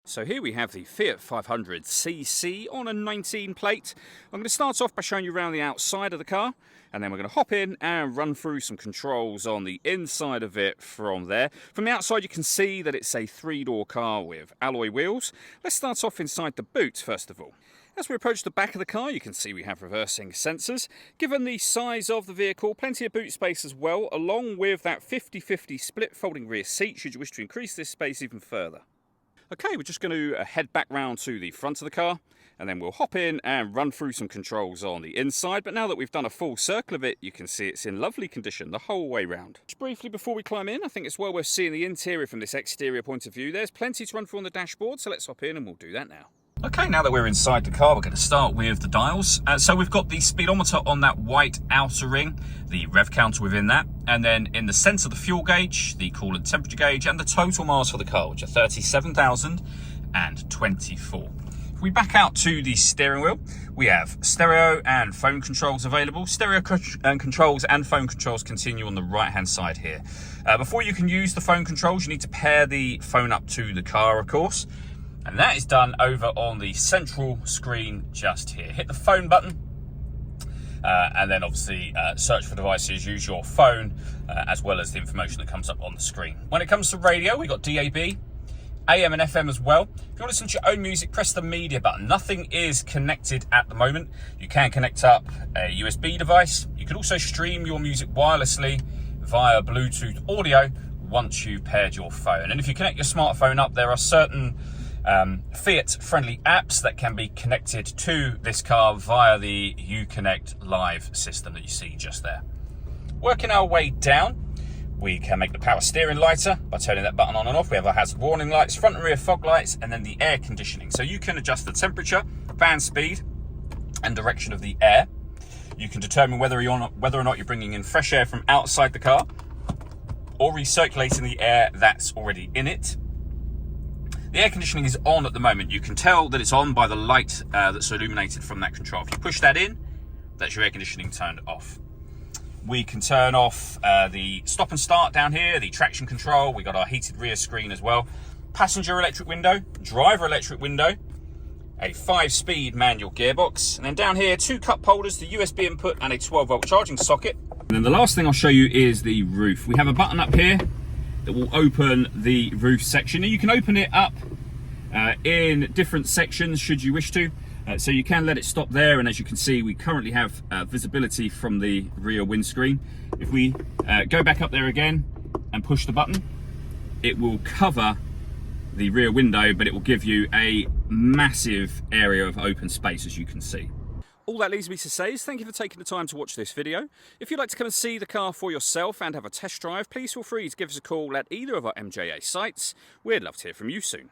So here we have the Fiat 500cc on a 19 plate. I'm going to start off by showing you around the outside of the car, and then we're going to hop in and run through some controls on the inside of it from there. From the outside you can see that it's a 3-door car with alloy wheels. Let's start off inside the boot first of all. As we approach the back of the car, you can see we have reversing sensors. Given the size of the vehicle, plenty of boot space as well, along with that 50-50 split folding rear seat should you wish to increase this space even further. Okay, we're just going to head back round to the front of the car, and then we'll hop in and run through some controls on the inside. But now that we've done a full circle of it, you can see it's in lovely condition the whole way round. Just briefly before we climb in, I think it's well worth seeing the interior from this exterior point of view. There's plenty to run through on the dashboard, so let's hop in and we'll do that now. Okay, now that we're inside the car, we're going to start with the dials. So we've got the speedometer on that white outer ring, the rev counter within that, and then in the centre the fuel gauge, the coolant temperature gauge, and the total miles for the car, which are 37,024. If we back out to the steering wheel, we have stereo and phone controls available. Stereo controls and phone controls continue on the right-hand side here. Before you can use the phone controls, you need to pair the phone up to the car, of course. And that is done over on the central screen just here. Hit the phone button, and then obviously search for devices, use your phone, as well as the information that comes up on the screen. When it comes to radio, we've got DAB, AM and FM as well. If you want to listen to your own music, press the media button. Nothing is connected at the moment. You can connect up a USB device. You can also stream your music wirelessly via Bluetooth audio once you've paired your phone. And if you connect your smartphone up, there are certain Fiat-friendly apps that can be connected to this car via the Uconnect Live system that you see just there. Working our way down, we can make the power steering lighter by turning that button on and off. We have our hazard warning lights, front and rear fog lights, and then the air conditioning. So you can adjust the temperature, fan speed, and direction of the air. You can determine whether or not you're bringing in fresh air from outside the car or recirculating the air that's already in it. The air conditioning is on at the moment. You can tell that it's on by the light that's illuminated from that control. If you push that in, that's your air conditioning turned off. We can turn off the stop and start down here, the traction control. We got our heated rear screen as well. Passenger electric window, driver electric window, a 5-speed manual gearbox. And then down here, 2 cup holders, the USB input and a 12-volt charging socket. And then the last thing I'll show you is the roof. We have a button up here that will open the roof section. Now you can open it up in different sections should you wish to. So you can let it stop there, and as you can see, we currently have visibility from the rear windscreen. If we go back up there again and push the button, it will cover the rear window, but it will give you a massive area of open space, as you can see. All that leaves me to say is thank you for taking the time to watch this video. If you'd like to come and see the car for yourself and have a test drive, please feel free to give us a call at either of our MJA sites. We'd love to hear from you soon.